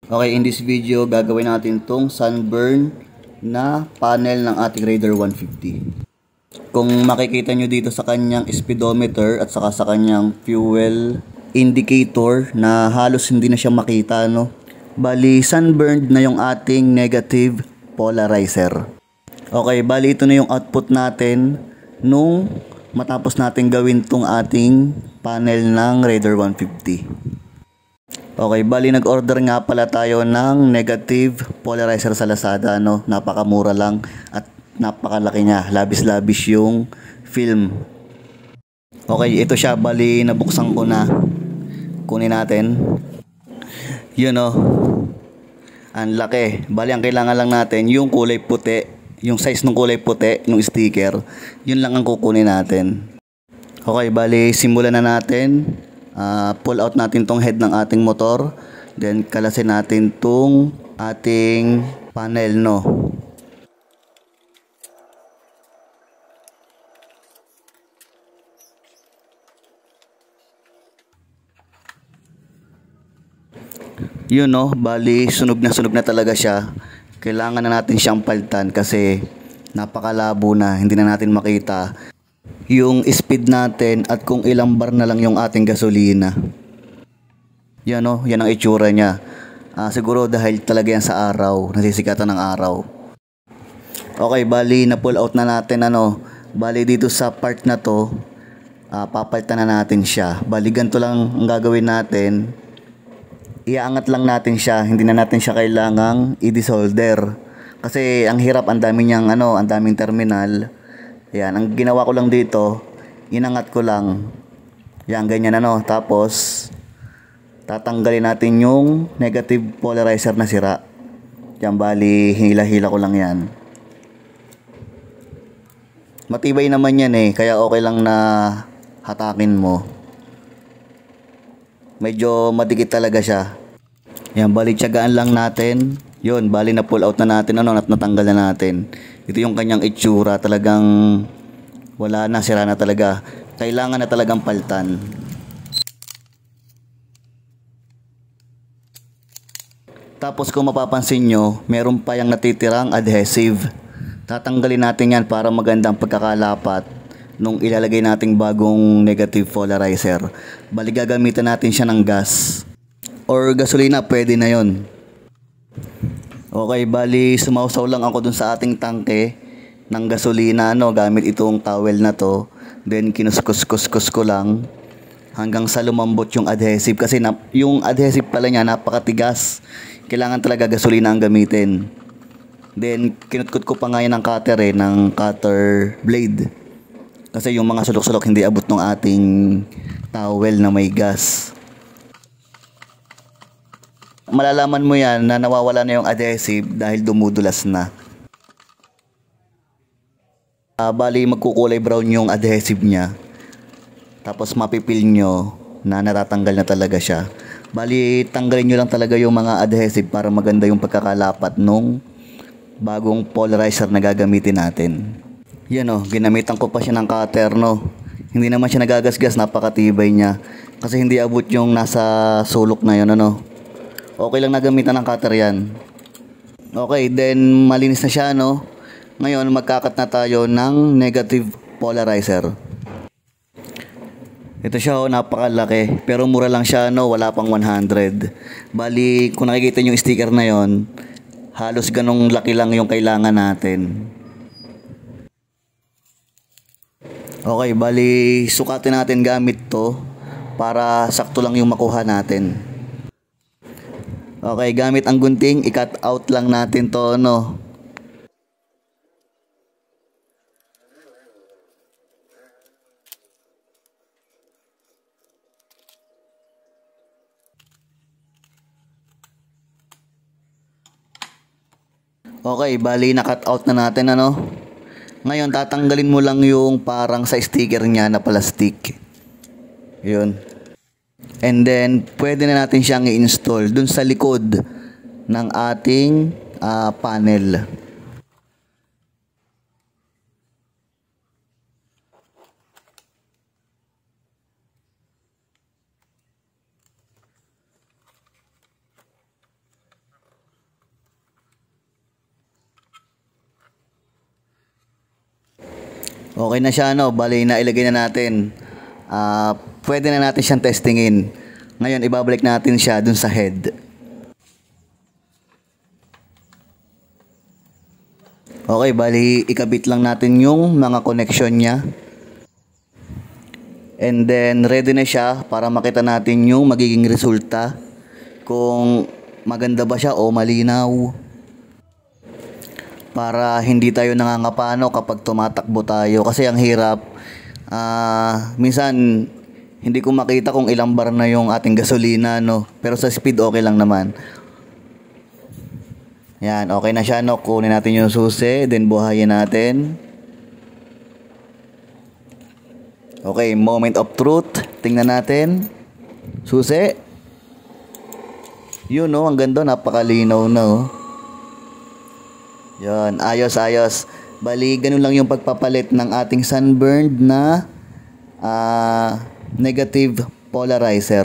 Okay, in this video, gagawin natin tong sunburn na panel ng ating Raider 150. Kung makikita nyo dito sa kanyang speedometer at saka sa kanyang fuel indicator na halos hindi na siya makita, no? Bali, sunburned na yung ating negative polarizer. Okay, bali ito na yung output natin nung matapos natin gawin tong ating panel ng Raider 150. Okay, bali nag-order nga pala tayo ng negative polarizer sa Lazada, no? Napakamura lang at napakalaki niya. Labis-labis yung film. Okay, ito siya. Bali nabuksan ko na. Kunin natin. Yun, no? Ang laki. Bali ang kailangan lang natin yung kulay puti. Yung size ng kulay puti, ng sticker. Yun lang ang kukunin natin. Okay, bali simulan na natin. Pull out natin tong head ng ating motor, then kalasin natin tong ating panel, no? Yun, no? Bali sunog na talaga siya. Kailangan na natin siyang palitan kasi napakalabo na, hindi na natin makita yung speed natin at kung ilang bar na lang yung ating gasolina. Yan, no? Yan ang itsura niya. Siguro dahil talaga yan sa araw, nasisikatan ng araw. Okay, bali na pull out na natin, ano. Bali dito sa part na to, papalitan na natin siya. Bali ganito lang ang gagawin natin. Iaangat lang natin siya, hindi na natin siya kailangang i-desolder. Kasi ang hirap, ang dami niyang ang daming terminal. Yan, ang ginawa ko lang dito, inangat ko lang. Yan, ganyan, tapos tatanggalin natin yung negative polarizer na sira. Yan, bali hila-hila ko lang yan. Matibay naman yan kaya okay lang na hatakin mo. Medyo madikit talaga siya. Yan, bali tiyagaan lang natin. Yun, bali na pull out na natin at natanggal na natin. Ito yung kanyang itsura, talagang wala na, sira na talaga. Kailangan na talagang paltan. Tapos kung mapapansin nyo, meron pa yung natitirang adhesive. Tatanggalin natin yan para magandang pagkakalapat nung ilalagay nating bagong negative polarizer. Bali gagamitan natin siya ng gas or gasolina, pwede na yon. Okay, bali sumausaw lang ako dun sa ating tangke ng gasolina, gamit itong towel na to. Then kinuskus-kuskus ko lang hanggang sa lumambot yung adhesive kasi yung adhesive pala niya napakatigas. Kailangan talaga gasolina ang gamitin. Then kinutkot ko pa nga yan ng cutter ng cutter blade. Kasi yung mga sulok-sulok hindi abot ng ating towel na may gas. Malalaman mo yan na nawawala na yung adhesive dahil dumudulas na. Bali magkukulay brown yung adhesive niya. Tapos mapipil nyo na natatanggal na talaga siya. Bali tanggalin nyo lang talaga yung mga adhesive para maganda yung pagkakalapat nung bagong polarizer na gagamitin natin. Yan, ginamitan ko pa siya ng cutter, Hindi naman siya nagagasgas, napakatibay niya. Kasi hindi abot yung nasa sulok na yun, Okay lang na gamitan ng cutter yan. Okay, then malinis na siya, Ngayon, magkakat na tayo ng negative polarizer. Ito siya, napakalaki. Pero mura lang siya, wala pang 100. Bali, kung nakikita nyo yung sticker na yon, halos ganong laki lang yung kailangan natin. Okay, bali, sukatin natin gamit to para sakto lang yung makuha natin. Okay, gamit ang gunting, i-cut out lang natin to, Okay, bali na-cut out na natin, Ngayon, tatanggalin mo lang yung parang sa sticker niya na plastic. Yun. And then, pwede na natin siyang i-install dun sa likod ng ating panel. Okay na siya, no? Bali na ilagay na natin. Pwede na natin siyang testingin. Ngayon, ibabalik natin siya dun sa head. Okay, bali ikabit lang natin yung mga connection niya. And then, ready na siya para makita natin yung magiging resulta. Kung maganda ba siya o malinaw. Para hindi tayo nangangapano kapag tumatakbo tayo. Kasi ang hirap. Minsan, hindi ko makita kung ilang bar na yung ating gasolina, no? Pero sa speed, okay lang naman. Yan, okay na siya, no? Kunin natin yung susi, then buhayin natin. Okay, moment of truth. Tingnan natin. Susi. Yun, no? Ang ganda, napakalinaw na, oh. Yan, ayos, ayos. Bali, ganun lang yung pagpapalit ng ating sunburned na negative polarizer.